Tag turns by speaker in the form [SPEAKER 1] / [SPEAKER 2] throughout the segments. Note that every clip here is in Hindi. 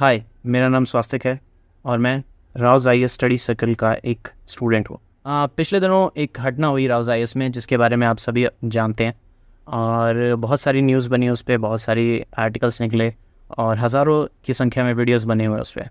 [SPEAKER 1] हाय, मेरा नाम स्वास्तिक है और मैं राउज़ आईएएस स्टडी सर्कल का एक स्टूडेंट हूँ। पिछले दिनों एक घटना हुई राउज़ आईएएस में जिसके बारे में आप सभी जानते हैं और बहुत सारी न्यूज़ बनी उस पे, बहुत सारी आर्टिकल्स निकले और हज़ारों की संख्या में वीडियोस बने हुए उस पे।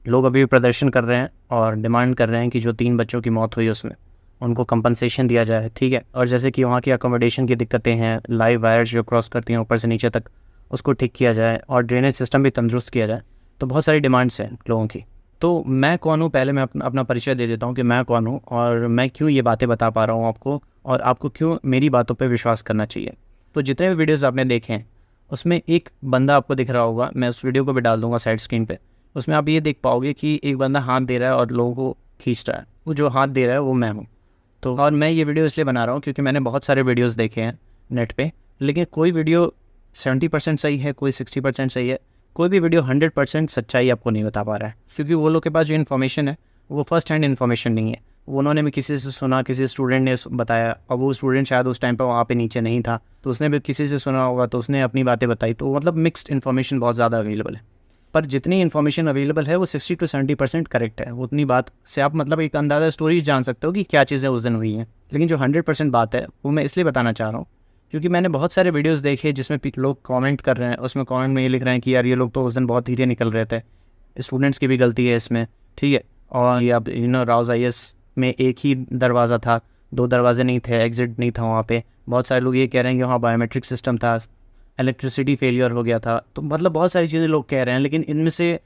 [SPEAKER 1] लोग अभी भी प्रदर्शन कर रहे हैं और डिमांड कर रहे हैं कि जो 3 बच्चों की मौत हुई उसमें उनको कंपनसेशन दिया जाए, ठीक है। और जैसे कि वहाँ की अकोमोडेशन की दिक्कतें हैं, लाइव वायर्स जो क्रॉस करती हैं ऊपर से नीचे तक, उसको ठीक किया जाए और ड्रेनेज सिस्टम भी तंदुरुस्त किया जाए। तो बहुत सारी डिमांड्स हैं लोगों की। तो मैं कौन हूँ, पहले मैं अपना परिचय दे देता हूँ कि मैं कौन हूँ और मैं क्यों ये बातें बता पा रहा हूँ आपको और आपको क्यों मेरी बातों पे विश्वास करना चाहिए। तो जितने भी वीडियोस आपने देखे हैं उसमें एक बंदा आपको दिख रहा होगा, मैं उस वीडियो को भी डाल दूँगा साइड स्क्रीन पे। उसमें आप ये देख पाओगे कि एक बंदा हाथ दे रहा है और लोगों को खींच रहा है। वो जो हाथ दे रहा है वो मैं हूँ। तो और मैं ये वीडियो इसलिए बना रहा हूँ क्योंकि मैंने बहुत सारे वीडियोस देखे हैं नेट पे, लेकिन कोई वीडियो 70% सही है, कोई 60% सही है, कोई भी वीडियो 100% सच्चाई आपको नहीं बता पा रहा है। क्योंकि वो लोग के पास जो इन्फॉर्मेशन है वो फर्स्ट हैंड इन्फॉर्मेशन नहीं है। वो उन्होंने भी किसी से सुना, किसी स्टूडेंट ने बताया और वो स्टूडेंट शायद उस टाइम पर वहाँ पे नीचे नहीं था, तो उसने भी किसी से सुना होगा तो उसने अपनी बातें बताई। तो मतलब मिक्स्ड इन्फॉर्मेशन बहुत ज़्यादा अवेलेबल है, पर जितनी इन्फॉर्मेशन अवेलेबल है वो 60 to 70% करेक्ट है। उतनी बात से आप मतलब एक अंदाज़ा स्टोरी जान सकते हो कि क्या चीज़ें उस दिन हुई हैं। लेकिन जो 100% बात है वो मैं इसलिए बताना चाह रहा हूँ क्योंकि मैंने बहुत सारे वीडियोस देखे जिसमें लोग कमेंट कर रहे हैं। उसमें कमेंट में ये लिख रहे हैं कि यार ये लोग तो उस दिन बहुत धीरे निकल रहे थे, स्टूडेंट्स की भी गलती है इसमें, ठीक है। और ये अब राउज़ आईएएस में एक ही दरवाज़ा था, 2 दरवाजे नहीं थे, एग्जिट नहीं था वहाँ पे। बहुत सारे लोग ये कह रहे हैं कि वहाँ बायोमेट्रिक सिस्टम था, इलेक्ट्रिसिटी फेलियर हो गया था। तो मतलब बहुत सारी चीज़ें लोग कह रहे हैं, लेकिन इनमें से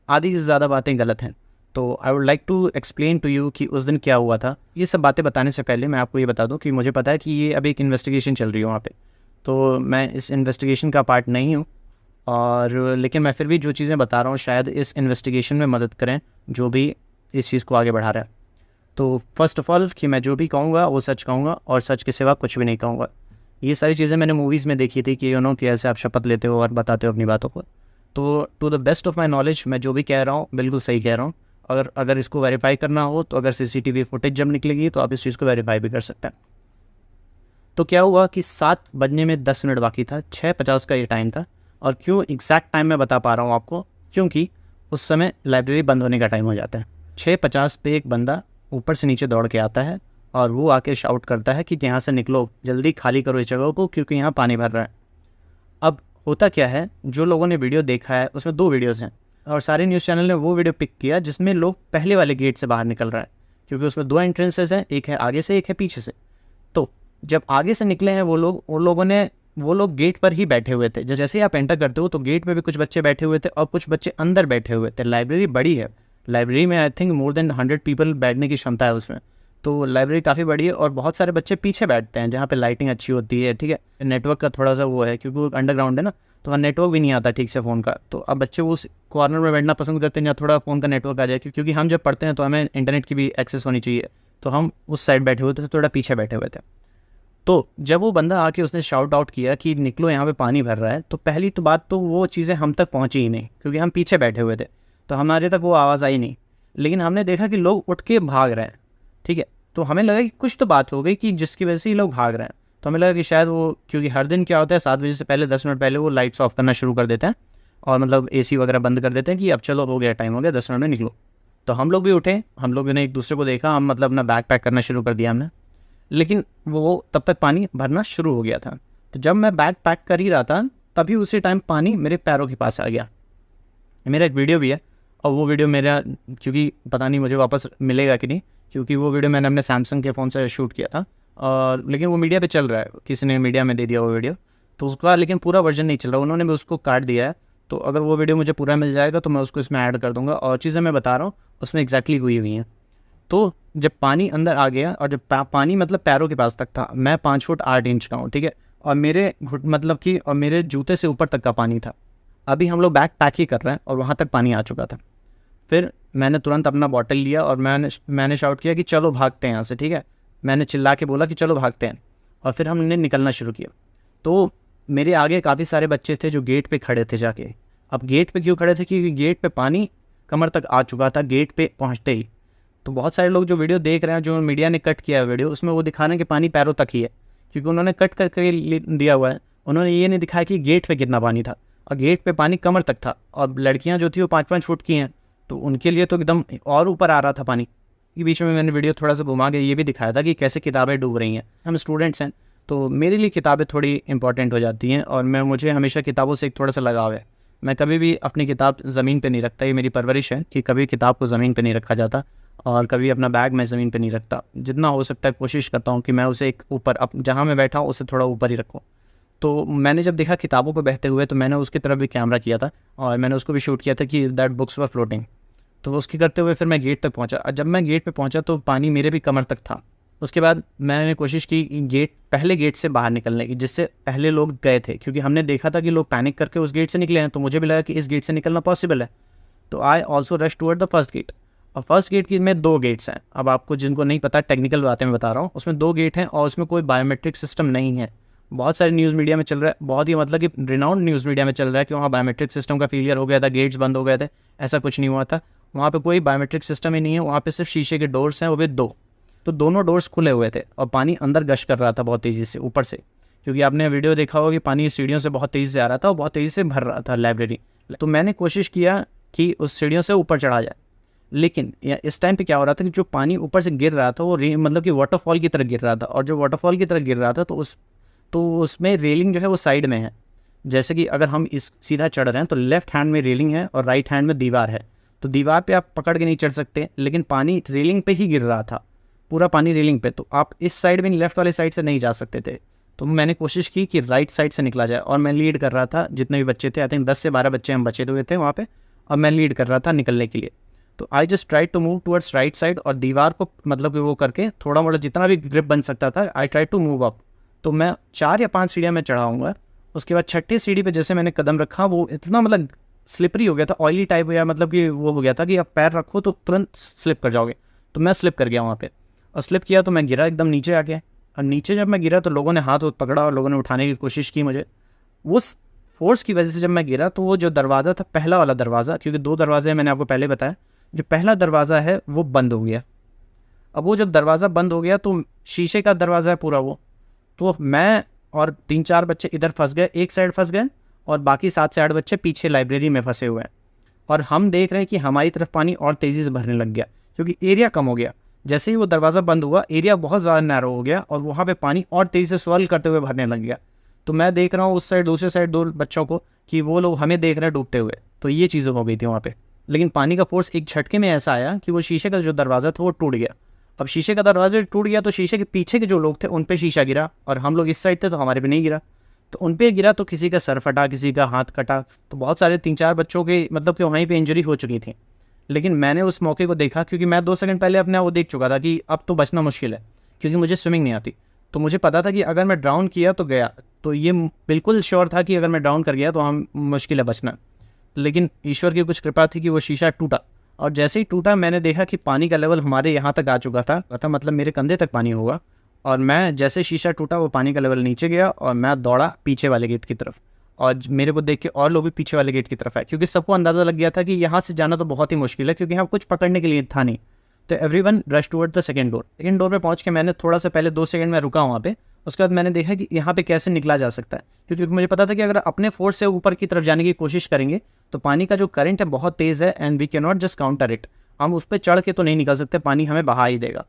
[SPEAKER 1] आधी से ज़्यादा बातें गलत हैं। तो I would like to explain to you कि उस दिन क्या हुआ था। ये सब बातें बताने से पहले मैं आपको ये बता दूं कि मुझे पता है कि ये अभी एक इन्वेस्टिगेशन चल रही है वहाँ पे, तो मैं इस इन्वेस्टिगेशन का पार्ट नहीं हूँ और लेकिन मैं फिर भी जो चीज़ें बता रहा हूँ शायद इस इन्वेस्टिगेशन में मदद करें जो भी इस चीज़ को आगे बढ़ा रहा है। तो फर्स्ट ऑफ ऑल कि मैं जो भी कहूँगा वो सच कहूँगा और सच के सिवा कुछ भी नहीं कहूँगा। ये सारी चीज़ें मैंने मूवीज़ में देखी थी कि कि ऐसे आप शपथ लेते हो और बताते हो अपनी बातों को। तो to the best of my knowledge मैं जो भी कह रहा हूँ बिल्कुल सही कह रहा हूँ। अगर इसको वेरीफाई करना हो तो अगर सीसीटीवी फुटेज जब निकलेगी तो आप इस चीज़ को वेरीफाई भी कर सकते हैं। तो क्या हुआ कि 7 बजने में 10 मिनट बाकी था, 6:50 का ये टाइम था। और क्यों एग्जैक्ट टाइम मैं बता पा रहा हूँ आपको, क्योंकि उस समय लाइब्रेरी बंद होने का टाइम हो जाता है। 6:50 पे एक बंदा ऊपर से नीचे दौड़ के आता है और वो आके शाउट करता है कि यहाँ से निकलो, जल्दी खाली करो इस जगह को क्योंकि यहाँ पानी भर रहा है। अब होता क्या है, जो लोगों ने वीडियो देखा है उसमें 2 वीडियोज़ हैं और सारे न्यूज़ चैनल ने वो वीडियो पिक किया जिसमें लोग पहले वाले गेट से बाहर निकल रहा है, क्योंकि उसमें 2 एंट्रेंसेस हैं, एक है आगे से एक है पीछे से। तो जब आगे से निकले हैं वो लोग गेट पर ही बैठे हुए थे। जैसे ही आप एंटर करते हो तो गेट में भी कुछ बच्चे बैठे हुए थे और कुछ बच्चे अंदर बैठे हुए थे। लाइब्रेरी बड़ी है, लाइब्रेरी में I think more than 100 people बैठने की क्षमता है उसमें। तो लाइब्रेरी काफ़ी बड़ी है और बहुत सारे बच्चे पीछे बैठते हैं जहाँ पे लाइटिंग अच्छी होती है, ठीक है। नेटवर्क का थोड़ा सा वो है क्योंकि वो अंडरग्राउंड है ना, तो नेटवर्क भी नहीं आता ठीक से फ़ोन का। तो अब बच्चे वो उस कॉर्नर में बैठना पसंद करते हैं जहाँ थोड़ा फ़ोन का नेटवर्क आ जाए, क्योंकि हम जब पढ़ते हैं तो हमें इंटरनेट की भी एक्सेस होनी चाहिए। तो हम उस साइड बैठे हुए थे, थोड़ा पीछे बैठे हुए थे। तो जब वो बंदा आके उसने शाउट आउट किया कि निकलो यहाँ पे पानी भर रहा है, तो पहली तो बात तो वो चीज़ें हम तक पहुँची ही नहीं क्योंकि हम पीछे बैठे हुए थे, तो हमारे तक वो आवाज़ आई नहीं। लेकिन हमने देखा कि लोग उठ के भाग रहे हैं, ठीक है। तो हमें लगा कि कुछ तो बात हो गई कि जिसकी वजह से ये लोग भाग रहे हैं। तो हमें लगा कि शायद वो, क्योंकि हर दिन क्या होता है 7 बजे से पहले 10 मिनट पहले वो लाइट्स ऑफ करना शुरू कर देते हैं और मतलब एसी वगैरह बंद कर देते हैं कि अब चलो हो गया, टाइम हो गया, 10 मिनट में निकलो। तो हम लोग भी उठे, हम लोगों ने एक दूसरे को देखा, हम मतलब अपना बैग पैक करना शुरू कर दिया हमने। लेकिन वो तब तक पानी भरना शुरू हो गया था। तो जब मैं बैग पैक कर ही रहा था तभी उसी टाइम पानी मेरे पैरों के पास आ गया। मेरा एक वीडियो भी है और वो वीडियो मेरा, क्योंकि पता नहीं मुझे वापस मिलेगा कि नहीं, क्योंकि वो वीडियो मैंने अपने सैमसंग के फ़ोन से शूट किया था और लेकिन वो मीडिया पे चल रहा है, किसी ने मीडिया में दे दिया वो वीडियो, तो उसका लेकिन पूरा वर्जन नहीं चल रहा, उन्होंने भी उसको काट दिया है। तो अगर वो वीडियो मुझे पूरा मिल जाएगा तो मैं उसको इसमें ऐड कर दूँगा और चीज़ें मैं बता रहा हूँ उसमें एग्जैक्टली हुई हैं। तो जब पानी अंदर आ गया और जब पानी मतलब पैरों के पास तक था, मैं 5 फुट 8 इंच का हूँ, ठीक है, और मेरे मतलब कि और मेरे जूते से ऊपर तक का पानी था। अभी हम लोग बैग पैक ही कर रहे हैं और वहाँ तक पानी आ चुका था। फिर मैंने तुरंत अपना बॉटल लिया और मैंने शाउट किया कि चलो भागते हैं यहाँ से, ठीक है। मैंने चिल्ला के बोला कि चलो भागते हैं और फिर हमने निकलना शुरू किया। तो मेरे आगे काफ़ी सारे बच्चे थे जो गेट पे खड़े थे जाके। अब गेट पे क्यों खड़े थे, क्योंकि गेट पे पानी कमर तक आ चुका था गेट पे पहुँचते ही। तो बहुत सारे लोग जो वीडियो देख रहे हैं, जो मीडिया ने कट किया है वीडियो, उसमें वो दिखा रहे हैं कि पानी पैरों तक ही है, क्योंकि उन्होंने कट करके दिया हुआ है। उन्होंने ये नहीं दिखाया कि गेट पे कितना पानी था। और गेट पे पानी कमर तक था, और लड़कियां जो थी वो 5-5 फुट की हैं, तो उनके लिए तो एकदम और ऊपर आ रहा था पानी। के बीच में मैंने वीडियो थोड़ा सा घुमा के ये भी दिखाया था कि कैसे किताबें डूब रही हैं। हम स्टूडेंट्स हैं तो मेरे लिए किताबें थोड़ी इंपॉर्टेंट हो जाती हैं, और मुझे हमेशा किताबों से एक थोड़ा सा लगाव है। मैं कभी भी अपनी किताब ज़मीन पे नहीं रखता, ये मेरी परवरिश है कि कभी किताब को ज़मीन पे नहीं रखा जाता, और कभी अपना बैग मैं ज़मीन पे नहीं रखता। जितना हो सकता है कोशिश करता हूँ कि मैं उसे एक ऊपर जहाँ मैं बैठा हूँ उससे थोड़ा ऊपर ही रखूँ। तो मैंने जब देखा किताबों को बहते हुए, तो मैंने उसकी तरफ भी कैमरा किया था, और मैंने उसको भी शूट किया था कि दैट बुक्स वर फ्लोटिंग। तो उसकी करते हुए फिर मैं गेट तक पहुंचा, और जब मैं गेट पे पहुंचा तो पानी मेरे भी कमर तक था। उसके बाद मैंने कोशिश की पहले गेट से बाहर निकलने की, जिससे पहले लोग गए थे, क्योंकि हमने देखा था कि लोग पैनिक करके उस गेट से निकले हैं, तो मुझे भी लगा कि इस गेट से निकलना पॉसिबल है। तो I also rush toward the first gate. और फर्स्ट गेट की में 2 गेट्स हैं। अब आपको जिनको नहीं पता, टेक्निकल बातें मैं बता रहा हूँ, उसमें 2 गेट हैं और उसमें कोई बायोमेट्रिक सिस्टम नहीं है। बहुत सारे न्यूज़ मीडिया में चल रहा है, बहुत ही मतलब कि रिनाउंड न्यूज़ मीडिया में चल रहा है कि वहाँ बायोमेट्रिक सिस्टम का फेलियर हो गया था, गेट्स बंद हो गए थे। ऐसा कुछ नहीं हुआ था, वहाँ पे कोई बायोमेट्रिक सिस्टम ही नहीं है। वहाँ पे सिर्फ शीशे के डोर्स हैं, वो भी 2। तो दोनों डोर्स खुले हुए थे और पानी अंदर गश कर रहा था बहुत तेज़ी से ऊपर से, क्योंकि आपने वीडियो देखा होगा कि पानी सीढ़ियों से बहुत तेज़ी से आ रहा था और बहुत तेज़ी से भर रहा था लाइब्रेरी। तो मैंने कोशिश किया कि उस सीढ़ियों से ऊपर चढ़ा जाए, लेकिन इस टाइम पे क्या हो रहा था कि जो पानी ऊपर से गिर रहा था वो मतलब कि वाटरफॉल की तरह गिर रहा था, और जो वाटरफॉल की तरह गिर रहा था तो उसमें रेलिंग जो है वो साइड में है। जैसे कि अगर हम इस सीधा चढ़ रहे हैं तो लेफ्ट हैंड में रेलिंग है और राइट हैंड में दीवार है, तो दीवार पे आप पकड़ के नहीं चढ़ सकते, लेकिन पानी रेलिंग पे ही गिर रहा था, पूरा पानी रेलिंग पे, तो आप इस साइड में लेफ्ट वाले साइड से नहीं जा सकते थे। तो मैंने कोशिश की कि राइट साइड से निकला जाए, और मैं लीड कर रहा था। जितने भी बच्चे थे, आई थिंक 10 से 12 बच्चे हम बचे हुए थे वहाँ पे, और मैं लीड कर रहा था निकलने के लिए। तो I just try to move towards right side, और दीवार को मतलब कि वो करके थोड़ा मोड़ा जितना भी ग्रिप बन सकता था, I try to move up. तो मैं 4 या 5 सीढ़ियाँ में चढ़ा हूँगा। उसके बाद 6ठी सीढ़ी पे जैसे मैंने कदम रखा, वो इतना मतलब स्लिपरी हो गया था, ऑयली टाइप, या मतलब कि वो हो गया था कि आप पैर रखो तो तुरंत स्लिप कर जाओगे। तो मैं स्लिप कर गया वहाँ पे, और स्लिप किया तो मैं गिरा एकदम नीचे आके। और नीचे जब मैं गिरा तो लोगों ने हाथ पकड़ा और लोगों ने उठाने की कोशिश की मुझे। उस फोर्स की वजह से जब मैं गिरा तो वो जो दरवाज़ा था, पहला वाला दरवाज़ा, क्योंकि 2 दरवाजे मैंने आपको पहले बताया, जो पहला दरवाज़ा है वो बंद हो गया। अब वो जब दरवाज़ा बंद हो गया तो शीशे का दरवाज़ा है पूरा वो, तो मैं और 3-4 बच्चे इधर फंस गए, एक साइड फंस गए, और बाकी 7 से 8 बच्चे पीछे लाइब्रेरी में फंसे हुए हैं। और हम देख रहे हैं कि हमारी तरफ पानी और तेज़ी से भरने लग गया, क्योंकि एरिया कम हो गया। जैसे ही वो दरवाज़ा बंद हुआ, एरिया बहुत ज़्यादा नैरो हो गया, और वहाँ पे पानी और तेज़ी से स्वेल करते हुए भरने लग गया। तो मैं देख रहा हूँ उस साइड, दूसरे साइड 2 बच्चों को, कि वो लोग हमें देख रहे हैं डूबते हुए। तो ये चीज़ें हो गई थी वहाँ पे। लेकिन पानी का फोर्स एक झटके में ऐसा आया कि वो शीशे का जो दरवाज़ा था वो टूट गया। अब शीशे का दरवाजा टूट गया तो शीशे के पीछे के जो लोग थे उन पे शीशा गिरा, और हम लोग इस साइड थे तो हमारे पे नहीं गिरा। तो उन पे गिरा तो किसी का सर फटा, किसी का हाथ कटा, तो बहुत सारे 3-4 बच्चों के मतलब कि वहीं पे इंजरी हो चुकी थी। लेकिन मैंने उस मौके को देखा, क्योंकि मैं 2 सेकंड पहले अपने वो देख चुका था कि अब तो बचना मुश्किल है, क्योंकि मुझे स्विमिंग नहीं आती। तो मुझे पता था कि अगर मैं ड्राउन किया तो गया, तो ये बिल्कुल श्योर था कि अगर मैं डाउन कर गया तो हम मुश्किल है बचना। लेकिन ईश्वर की कुछ कृपा थी कि वो शीशा टूटा, और जैसे ही टूटा मैंने देखा कि पानी का लेवल हमारे यहाँ तक आ चुका था, मतलब मेरे कंधे तक पानी होगा। और मैं जैसे शीशा टूटा वो पानी का लेवल नीचे गया, और मैं दौड़ा पीछे वाले गेट की तरफ, और मेरे को देख के और लोग भी पीछे वाले गेट की तरफ आए, क्योंकि सबको अंदाज़ा लग गया था कि यहाँ से जाना तो बहुत ही मुश्किल है, क्योंकि यहाँ कुछ पकड़ने के लिए था नहीं। तो everyone rush toward the second door. Second door पे पहुँच के मैंने थोड़ा सा पहले 2 सेकंड में रुका वहाँ पे। उसके बाद मैंने देखा कि यहाँ पे कैसे निकला जा सकता है, क्योंकि मुझे पता था कि अगर अपने फोर्स से ऊपर की तरफ जाने की कोशिश करेंगे तो पानी का जो करंट है बहुत तेज़ है, and we can not just counter it. हम उस पर चढ़ के तो नहीं निकल सकते, पानी हमें बहा ही देगा।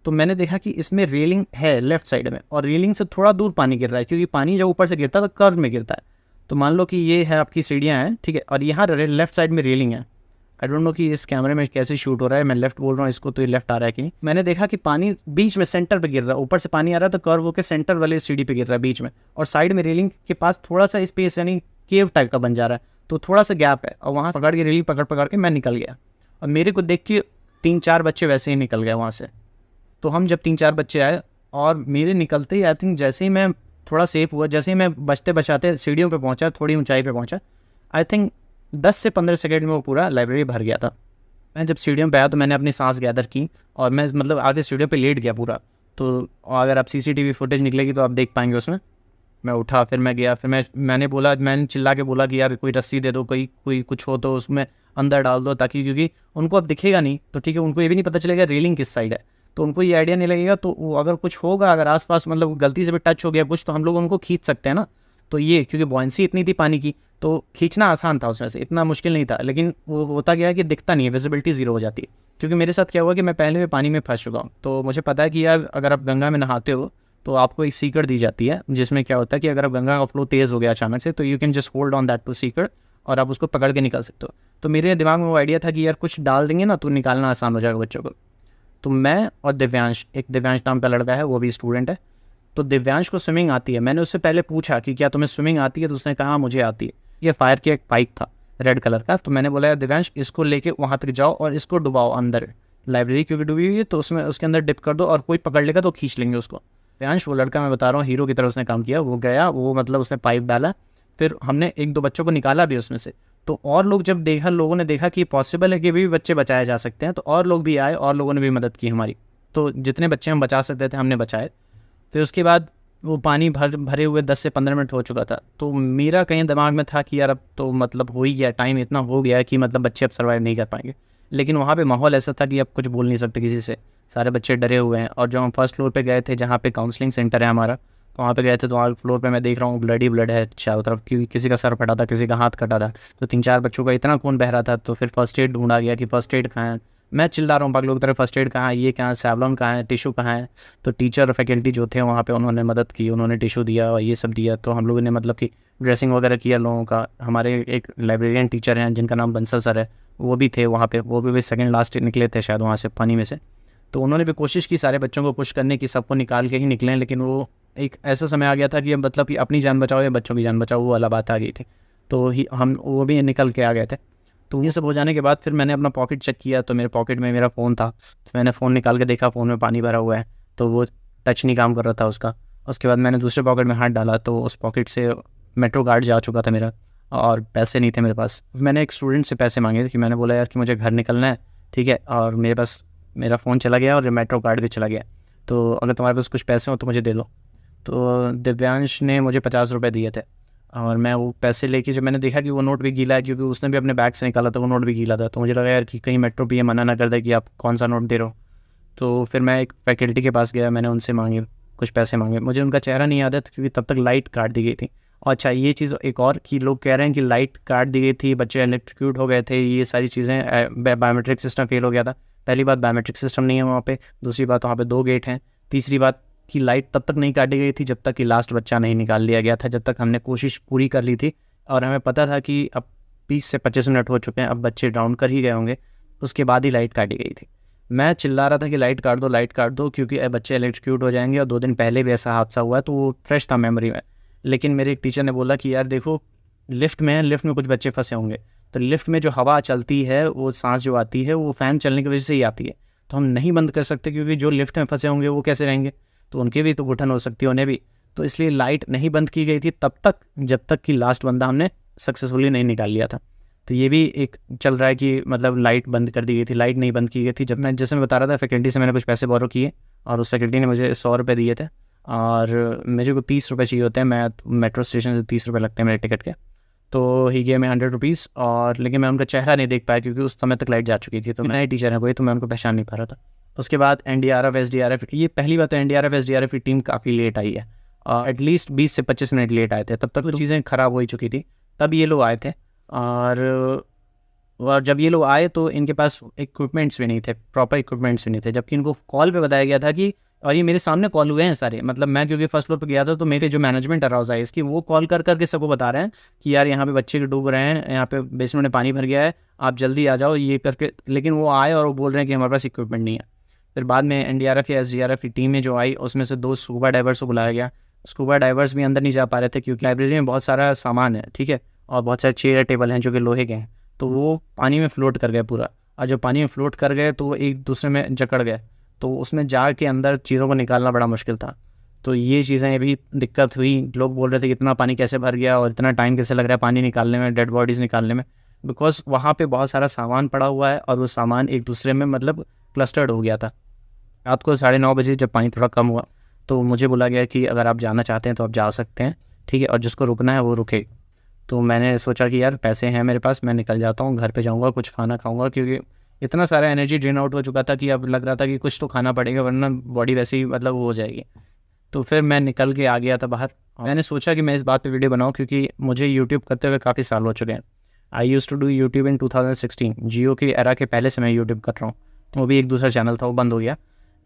[SPEAKER 1] तो मैंने देखा कि इसमें रेलिंग है लेफ्ट साइड में, और रेलिंग से थोड़ा दूर पानी गिर रहा है, क्योंकि पानी जब ऊपर से गिरता है तो कर्व में गिरता है। तो मान लो कि ये है आपकी सीढ़ियाँ हैं, ठीक है, और यहाँ लेफ्ट साइड में रेलिंग है। आई डोंट नो कि इस कैमरे में कैसे शूट हो रहा है, मैं लेफ्ट बोल रहा हूँ इसको तो ये लेफ्ट आ रहा है कि नहीं। मैंने देखा कि पानी बीच में सेंटर पे गिर रहा है, ऊपर से पानी आ रहा है तो कर्व होकर सेंटर वाले सीढ़ी पे गिर रहा है बीच में, और साइड में रेलिंग के पास थोड़ा सा स्पेस यानी केव टाइप का बन जा रहा है, तो थोड़ा सा गैप है, और वहाँ पकड़ के रेलिंग पकड़ के मैं निकल गया। और मेरे को देख के 3-4 बच्चे वैसे ही निकल गए वहाँ से। तो हम जब 3-4 बच्चे आए, और मेरे निकलते ही आई थिंक जैसे ही मैं थोड़ा सेफ हुआ, जैसे ही मैं बचते बचाते सीढ़ियों पे पहुंचा, थोड़ी ऊंचाई पे पहुंचा, आई थिंक 10 से 15 सेकंड में वो पूरा लाइब्रेरी भर गया था। मैं जब सीढ़ियों पे आया तो मैंने अपनी सांस गैदर की, और मैं मतलब आगे सीढ़ियों पे लेट गया पूरा। तो अगर आप CCTV फुटेज निकलेगी तो आप देख पाएंगे उसमें। मैं उठा, फिर मैं गया, फिर मैंने चिल्ला के बोला कि यार कोई रस्सी दे दो, कोई कुछ हो तो उसमें अंदर डाल दो, ताकि क्योंकि उनको अब दिखेगा नहीं, तो ठीक है, उनको ये भी नहीं पता चलेगा रेलिंग किस साइड है, तो उनको ये आइडिया नहीं लगेगा। तो अगर कुछ होगा, अगर आसपास मतलब गलती से भी टच हो गया कुछ, तो हम लोग उनको खींच सकते हैं ना। तो ये क्योंकि बॉयंसी इतनी थी पानी की तो खींचना आसान था उसमें से, इतना मुश्किल नहीं था, लेकिन वो होता गया कि दिखता नहीं है, विजिबिलिटी ज़ीरो हो जाती है। क्योंकि मेरे साथ क्या हुआ कि मैं पहले भी पानी में फंस चुका हूँ, तो मुझे पता है कि यार अगर आप गंगा में नहाते हो तो आपको एक सीकड़ दी जाती है, जिसमें क्या होता है कि अगर आप गंगा का फ्लो तेज़ हो गया अचानक से तो you can just hold on that to सीकड़ और आप उसको पकड़ के निकल सकते हो। तो मेरे दिमाग में वो आइडिया था कि यार कुछ डाल देंगे ना तो निकालना आसान हो जाएगा बच्चों को। तो मैं और दिव्यांश, एक दिव्यांश नाम का लड़का है, वो भी स्टूडेंट है। तो दिव्यांश को स्विमिंग आती है। मैंने उससे पहले पूछा कि क्या तुम्हें स्विमिंग आती है, तो उसने कहा मुझे आती है। ये फायर की एक पाइप था रेड कलर का। तो मैंने बोला यार दिव्यांश इसको लेके वहाँ तक जाओ और इसको डुबाओ अंदर, लाइब्रेरी क्योंकि डूबी हुई है तो उसमें उसके अंदर डिप कर दो और कोई पकड़ लेगा तो खींच लेंगे उसको। दिव्यांश वो लड़का मैं बता रहा हूँ हीरो की तरह उसने काम किया। वो गया, वो मतलब उसने पाइप डाला, फिर हमने एक दो बच्चों को निकाला भी उसमें से। तो और लोग जब देखा, लोगों ने देखा कि पॉसिबल है कि भी बच्चे बचाए जा सकते हैं, तो और लोग भी आए और लोगों ने भी मदद की हमारी। तो जितने बच्चे हम बचा सकते थे हमने बचाए। फिर उसके बाद वो पानी भरे हुए 10 से 15 मिनट हो चुका था। तो मेरा कहीं दिमाग में था कि यार अब तो मतलब हो ही गया, टाइम इतना हो गया कि मतलब बच्चे अब सर्वाइव नहीं कर पाएंगे। लेकिन वहाँ पे माहौल ऐसा था कि अब कुछ बोल नहीं सकते किसी से, सारे बच्चे डरे हुए हैं। और जो हम फर्स्ट फ्लोर पे गए थे जहाँ पे काउंसलिंग सेंटर है हमारा, तो वहाँ पे गए थे तो वहाँ फ्लोर पे मैं देख रहा हूँ ब्लड ही ब्लड है चारों तरफ, क्योंकि किसी का सर फटा था, किसी का हाथ कटा था। तो 3-4 बच्चों का इतना खून बह रहा था। तो फिर फर्स्ट एड ढूंढा गया कि फर्स्ट एड कहाँ है। मैं चिल्ला रहा हूँ पागलों की तरह, फर्स्ट एड कहाँ है, ये कहाँ है, सैवलॉन कहाँ है, टिशू कहाँ है। तो टीचर और फैकल्टी जो थे वहाँ पे उन्होंने मदद की, उन्होंने टिशू दिया और ये सब दिया। तो हम लोगों ने मतलब कि ड्रेसिंग वगैरह किया लोगों का। हमारे एक लाइब्रेरियन टीचर हैं जिनका नाम बंसल सर है, वो भी थे वहाँ पे, वो भी सेकंड लास्ट निकले थे शायद वहाँ से पानी में से। तो उन्होंने भी कोशिश की सारे बच्चों को पुश करने की, सबको निकाल के ही निकलें। लेकिन वो एक ऐसा समय आ गया था कि मतलब कि अपनी जान बचाओ या बच्चों की जान बचाओ, वो वाला बात आ गई थी। तो ही हम वो भी निकल के आ गए थे। तो ये सब हो जाने के बाद फिर मैंने अपना पॉकेट चेक किया तो मेरे पॉकेट में मेरा फ़ोन था। तो मैंने फ़ोन निकाल के देखा, फ़ोन में पानी भरा हुआ है, तो वो टच नहीं काम कर रहा था उसका। उसके बाद मैंने दूसरे पॉकेट में हाथ डाला तो उस पॉकेट से मेट्रो कार्ड जा चुका था मेरा और पैसे नहीं थे मेरे पास। मैंने एक स्टूडेंट से पैसे मांगे थे कि मैंने बोला यार कि मुझे घर निकलना है, ठीक है, और मेरे पास मेरा फ़ोन चला गया और मेट्रो कार्ड भी चला गया, तो अगर तुम्हारे पास कुछ पैसे हो तो मुझे दे दो। तो दिव्यांश ने मुझे 50 रुपये दिए थे और मैं वो पैसे लेके, जब मैंने देखा कि वो नोट भी गीला है क्योंकि उसने भी अपने बैग से निकाला था, वो नोट भी गीला था, तो मुझे लगा यार कि कहीं मेट्रो भी ये मना ना कर दे कि आप कौन सा नोट दे रहे हो। तो फिर मैं एक फैकल्टी के पास गया, मैंने उनसे मांगे, कुछ पैसे मांगे। मुझे उनका चेहरा नहीं याद है क्योंकि तब तक लाइट काट दी गई थी। और अच्छा ये चीज़ एक और कि लोग कह रहे हैं कि लाइट काट दी गई थी, बच्चे इलेक्ट्रोक्यूट हो गए थे, ये सारी चीज़ें, बायोमेट्रिक सिस्टम फेल हो गया था। पहली बात बायोमेट्रिक सिस्टम नहीं है वहाँ पे, दूसरी बात वहाँ पे 2 गेट हैं, तीसरी बात कि लाइट तब तक नहीं काटी गई थी जब तक कि लास्ट बच्चा नहीं निकाल लिया गया था, जब तक हमने कोशिश पूरी कर ली थी और हमें पता था कि अब 20 से 25 मिनट हो चुके हैं, अब बच्चे डाउन कर ही गए होंगे, उसके बाद ही लाइट काटी गई थी। मैं चिल्ला रहा था कि लाइट काट दो, लाइट काट दो, क्योंकि बच्चे इलेक्ट्रोक्यूट हो जाएंगे और 2 दिन पहले भी ऐसा हादसा हुआ है तो वो फ्रेश था मेमोरी में। लेकिन मेरे एक टीचर ने बोला कि यार देखो लिफ्ट में है, लिफ्ट में कुछ बच्चे फंसे होंगे, तो लिफ्ट में जो हवा चलती है, वो सांस जो आती है वो फ़ैन चलने की वजह से ही आती है, तो हम नहीं बंद कर सकते क्योंकि जो लिफ्ट में फंसे होंगे वो कैसे रहेंगे, तो उनके भी तो घुटन हो सकती है उन्हें भी। तो इसलिए लाइट नहीं बंद की गई थी तब तक जब तक कि लास्ट बंदा हमने सक्सेसफुली नहीं निकाल लिया था। तो ये भी एक चल रहा है कि मतलब लाइट बंद कर दी गई थी, लाइट नहीं बंद की गई थी। जब मैं जैसे मैं बता रहा था फैकल्टी से मैंने कुछ पैसे बोरो किए और उस फैकल्टी ने मुझे 100 रुपये दिए थे और मुझे को 30 रुपये चाहिए होते हैं, मैं मेट्रो स्टेशन से 30 रुपये लगते हैं मेरे टिकट के। तो ही गया मैं 100 रुपीज़ और लेकिन मैं उनका चेहरा नहीं देख पाया क्योंकि उस समय तक लाइट जा चुकी थी, तो नए टीचर है कोई, तो मैं उनको पहचान नहीं पा रहा था। उसके बाद एनडीआरएफ एसडीआरएफ, ये पहली बात है एनडीआरएफ एसडीआरएफ की टीम काफ़ी लेट आई है, एटलीस्ट 20 से 25 मिनट लेट आए थे, तब तक तो चीज़ें ख़राब हो ही चुकी थी। तब ये लोग आए थे और जब ये लोग आए तो इनके पास इक्विपमेंट्स भी नहीं थे, प्रॉपर इक्विपमेंट्स भी नहीं थे, जबकि इनको कॉल पे बताया गया था कि, और ये मेरे सामने कॉल हुए हैं सारे, मतलब मैं क्योंकि फर्स्ट फ्लोर पे गया था तो मेरे जो मैनेजमेंट है राउज़ आइस की, वो कॉल कर करके सबको बता रहे हैं कि यार यहाँ पे बच्चे डूब रहे हैं, यहाँ पे बेसमेंट में पानी भर गया है, आप जल्दी आ जाओ ये करके। लेकिन वो आए और वो बोल रहे हैं कि हमारे पास इक्विपमेंट नहीं है। फिर बाद में एनडीआरएफ या एसडीआरएफ की टीम में जो आई उसमें से 2 स्कूबा डाइवर्स को बुलाया गया। स्कूबा डाइवर्स भी अंदर नहीं जा पा रहे थे क्योंकि लाइब्रेरी में बहुत सारा सामान है, ठीक है, और बहुत सारे चेयर टेबल हैं जो कि लोहे के हैं, तो वो पानी में फ्लोट कर गए पूरा। और जब पानी में फ्लोट कर गए तो वो एक दूसरे में जकड़ गए, तो उसमें जा के अंदर चीज़ों को निकालना बड़ा मुश्किल था। तो ये चीज़ें भी दिक्कत हुई। लोग बोल रहे थे कि इतना पानी कैसे भर गया और इतना टाइम कैसे लग रहा है पानी निकालने में, डेड बॉडीज़ निकालने में, बिकॉज वहाँ पे बहुत सारा सामान पड़ा हुआ है और वो सामान एक दूसरे में मतलब क्लस्टर्ड हो गया था। रात को 9:30 बजे जब पानी थोड़ा कम हुआ तो मुझे बोला गया कि अगर आप जाना चाहते हैं तो आप जा सकते हैं, ठीक है, और जिसको रुकना है वो रुके। तो मैंने सोचा कि यार पैसे हैं मेरे पास, मैं निकल जाता हूँ, घर पे जाऊँगा, कुछ खाना खाऊँगा, क्योंकि इतना सारा एनर्जी ड्रेन आउट हो चुका था कि अब लग रहा था कि कुछ तो खाना पड़ेगा वरना बॉडी वैसे ही मतलब वो हो जाएगी। तो फिर मैं निकल के आ गया था बाहर। मैंने सोचा कि मैं इस बात पे वीडियो बनाऊं क्योंकि मुझे यूट्यूब करते हुए काफ़ी साल हो चुके हैं। आई use to do YouTube in 2016, जियो की एरा के पहले से मैं यूट्यूब कर रहा हूँ। वो भी एक दूसरा चैनल था, वो बंद हो गया।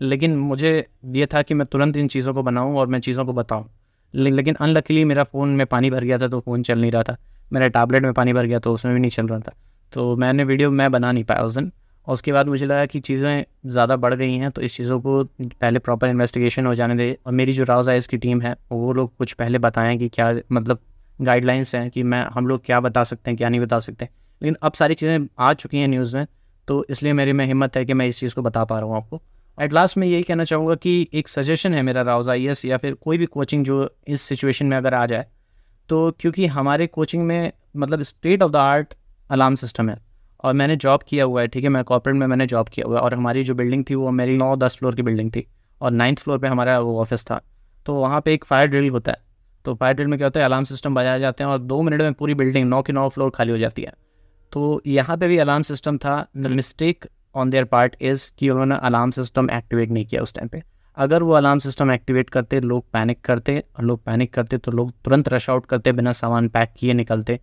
[SPEAKER 1] लेकिन मुझे ये था कि मैं तुरंत इन चीज़ों को बनाऊँ और मैं चीज़ों को बताऊँ। लेकिन अनलकीली मेरा फ़ोन में पानी भर गया था, तो फ़ोन चल नहीं रहा था। मेरा टैबलेट में पानी भर गया तो उसमें भी नहीं चल रहा था। तो मैंने वीडियो मैं बना नहीं पाया उस दिन। और उसके बाद मुझे लगा कि चीज़ें ज़्यादा बढ़ गई हैं, तो इस चीज़ों को पहले प्रॉपर इन्वेस्टिगेशन हो जाने दे। और मेरी जो राउज़ आइज़ की टीम है वो लोग कुछ पहले बताएं कि क्या मतलब गाइडलाइंस हैं कि हम लोग क्या बता सकते हैं, क्या नहीं बता सकते। लेकिन अब सारी चीज़ें आ चुकी हैं न्यूज़ में, तो इसलिए मेरी में हिम्मत है कि मैं इस चीज़ को बता पा रहा हूँ आपको। एट लास्ट मैं यही कहना चाहूँगा कि एक सजेशन है मेरा राउज़ आईएएस या फिर कोई भी कोचिंग जो इस सिचुएशन में अगर आ जाए, तो क्योंकि हमारे कोचिंग में मतलब state of the art alarm system है। और मैंने जॉब किया हुआ है, ठीक है, मैं कॉर्पोरेट में मैंने जॉब किया हुआ है। और हमारी जो बिल्डिंग थी वो मेरी 9-10 फ्लोर की बिल्डिंग थी, और 9th फ्लोर पे हमारा वो ऑफिस था। तो वहाँ पे एक फायर ड्रिल होता है। तो फायर ड्रिल में क्या होता है, अलार्म सिस्टम बजाए जाते हैं और 2 मिनट में पूरी बिल्डिंग 9 की 9 फ्लोर खाली हो जाती है। तो यहाँ पे भी अलार्म सिस्टम था। The mistake on their part is कि उन्होंने अलार्म सिस्टम एक्टिवेट नहीं किया उस टाइम पे। अगर वो अलार्म सिस्टम एक्टिवेट करते, लोग पैनिक करते, और लोग पैनिक करते तो लोग तुरंत रश आउट करते, बिना सामान पैक किए निकलते,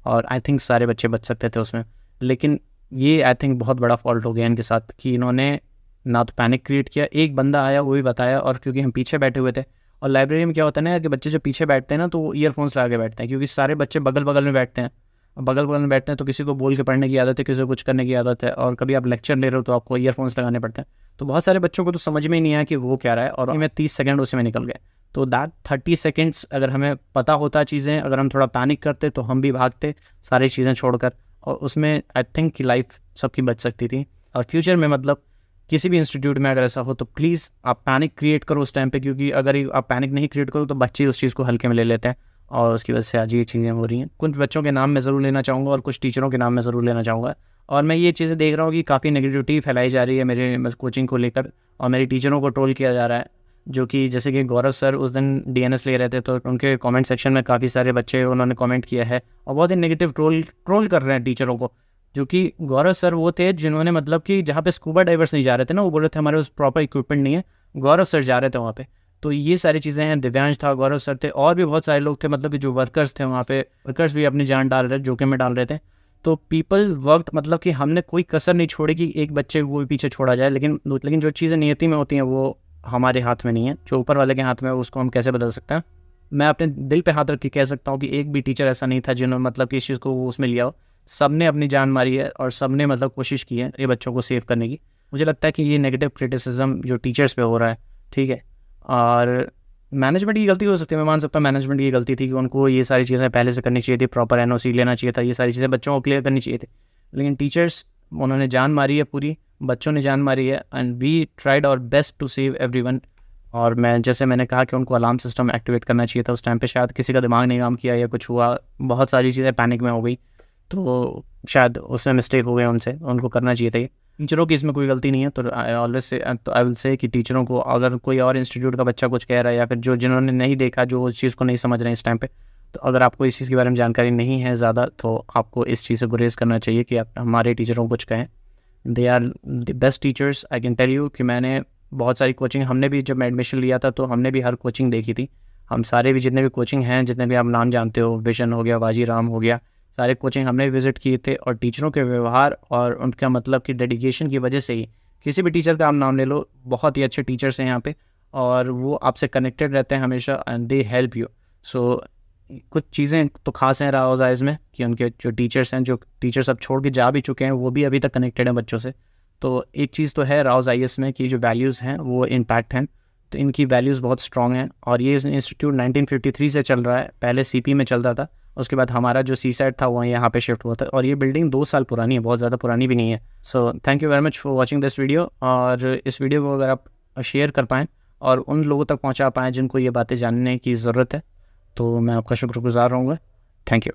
[SPEAKER 1] और आई थिंक सारे बच्चे बच सकते थे उसमें। लेकिन ये आई थिंक बहुत बड़ा फॉल्ट हो गया इनके साथ कि इन्होंने ना तो पैनिक क्रिएट किया, एक बंदा आया वो भी बताया, और क्योंकि हम पीछे बैठे हुए थे, और लाइब्रेरी में क्या होता है ना कि बच्चे जब पीछे बैठते हैं ना तो वो ईयरफोन्स लगा के बैठते हैं, क्योंकि सारे बच्चे बगल बगल में बैठते हैं। बगल बगल में बैठते हैं तो किसी को बोल के पढ़ने की आदत है, किसी को कुछ करने की आदत है, और कभी आप लेक्चर ले रहे हो तो आपको ईयरफोन्स लगाने पड़ते हैं। तो बहुत सारे बच्चों को तो समझ में ही नहीं आया कि वो क्या रहा है, और हमें 30 सेकंड उसमें निकल गए। तो दैट 30 सेकेंड्स अगर हमें पता होता चीज़ें, अगर हम थोड़ा पैनिक करते तो हम भी भागते सारी चीज़ें छोड़कर, और उसमें आई थिंक कि लाइफ सबकी बच सकती थी। और फ्यूचर में मतलब किसी भी इंस्टीट्यूट में अगर ऐसा हो तो प्लीज़ आप पैनिक क्रिएट करो उस टाइम पे, क्योंकि अगर आप पैनिक नहीं क्रिएट करो तो बच्चे उस चीज़ को हल्के में ले लेते हैं, और उसकी वजह से आज ये चीज़ें हो रही हैं। कुछ बच्चों के नाम मैं ज़रूर लेना चाहूँगा और कुछ टीचरों के नाम मैं ज़रूर लेना चाहूँगा। और मैं ये चीज़ें देख रहा हूँ कि काफ़ी नेगेटिविटी फैलाई जा रही है मेरे कोचिंग को लेकर, और मेरी टीचरों को ट्रोल किया जा रहा है। जो कि जैसे कि गौरव सर उस दिन डीएनएस ले रहे थे, तो उनके कमेंट सेक्शन में काफ़ी सारे बच्चे उन्होंने कमेंट किया है और बहुत ही नेगेटिव ट्रोल कर रहे हैं टीचरों को। जो कि गौरव सर वो थे जिन्होंने मतलब कि जहाँ पे स्कूबा डाइवर्स नहीं जा रहे थे ना, वो बोल रहे थे हमारे उस प्रॉपर इक्विपमेंट नहीं है, गौरव सर जा रहे थे वहाँ पे। तो ये सारी चीज़ें हैं। दिव्यांश था, गौरव सर थे, और भी बहुत सारे लोग थे, मतलब कि जो वर्कर्स थे वहाँ पे, वर्कर्स भी अपनी जान डाल रहे थे, जोखिम में डाल रहे थे। तो पीपल वर्क, मतलब कि हमने कोई कसर नहीं छोड़ी कि एक बच्चे को भी पीछे छोड़ा जाए। लेकिन जो चीज़ें नियति में होती हैं वो हमारे हाथ में नहीं है, जो ऊपर वाले के हाथ में है उसको हम कैसे बदल सकते हैं। मैं अपने दिल पे हाथ रख के कह सकता हूँ कि एक भी टीचर ऐसा नहीं था जिन्होंने मतलब कि इस चीज़ को उसमें लिया हो। सब ने अपनी जान मारी है और सब ने मतलब कोशिश की है ये बच्चों को सेव करने की। मुझे लगता है कि ये नेगेटिव क्रिटिसिज्म जो टीचर्स पे हो रहा है, ठीक है, और मैनेजमेंट की गलती हो सकती है, मैं मान सकता हूँ मैनेजमेंट की गलती थी कि उनको ये सारी चीज़ें पहले से करनी चाहिए थी, प्रॉपर एनओसी लेना चाहिए था, ये सारी चीज़ें बच्चों को क्लियर करनी चाहिए थी। लेकिन टीचर्स, उन्होंने जान मारी है पूरी, बच्चों ने जान मारी है, and we tried our best to save everyone. और मैंने कहा कि उनको अलार्म सिस्टम एक्टिवेट करना चाहिए था उस टाइम पे, शायद किसी का दिमाग नहीं काम किया या कुछ हुआ, बहुत सारी चीज़ें पैनिक में हो गई, तो शायद उसमें मिस्टेक हो गया उनसे, उनको करना चाहिए था ये। टीचरों की इसमें कोई गलती नहीं है। तो आई विल से कि टीचरों को, अगर कोई और इंस्टीट्यूट का बच्चा कुछ कह रहा है या फिर जिन्होंने नहीं देखा, जो उस चीज़ को नहीं समझ रहे हैं इस टाइम पे, तो अगर आपको इस चीज़ के बारे में जानकारी नहीं है ज़्यादा, तो आपको इस चीज़ से गुरेज करना चाहिए कि आप हमारे टीचरों को कुछ कहें। They are the best teachers. I can tell you कि मैंने बहुत सारी कोचिंग, हमने भी जब मैं एडमिशन लिया था तो हमने भी हर कोचिंग देखी थी। हम सारे भी जितने भी कोचिंग हैं, जितने भी आप नाम जानते हो, विजन हो गया, बाजीराम हो गया, सारे कोचिंग हमने विज़िट किए थे। और टीचरों के व्यवहार और उनका मतलब कि डेडिकेशन की वजह से ही, किसी भी टीचर का आप नाम ले लो, बहुत ही अच्छे टीचर्स हैं यहाँ पे, और वो आपसे कनेक्टेड रहते हैं हमेशा, एंड दे हेल्प यू। सो कुछ चीज़ें तो खास हैं राउज़ आइज़ में कि उनके जो टीचर्स हैं, जो टीचर्स अब छोड़ के जा भी चुके हैं, वो भी अभी तक कनेक्टेड हैं बच्चों से। तो एक चीज़ तो है राउज़ आईएएस में कि जो वैल्यूज़ हैं वो इम्पैक्ट हैं, तो इनकी वैल्यूज़ बहुत स्ट्रॉन्ग हैं। और ये इंस्टीट्यूट 1953 से चल रहा है, पहले सीपी में चलता था, उसके बाद हमारा जो सी साइड था वो यहाँ पे शिफ्ट हुआ था, और ये बिल्डिंग 2 साल पुरानी है, बहुत ज़्यादा पुरानी भी नहीं है। So thank you very much for watching this video. और इस वीडियो को अगर आप शेयर कर पाएँ और उन लोगों तक पहुँचा पाएँ जिनको ये बातें जानने की ज़रूरत है, तो मैं आपका शुक्रगुज़ार रहूँगा। Thank you.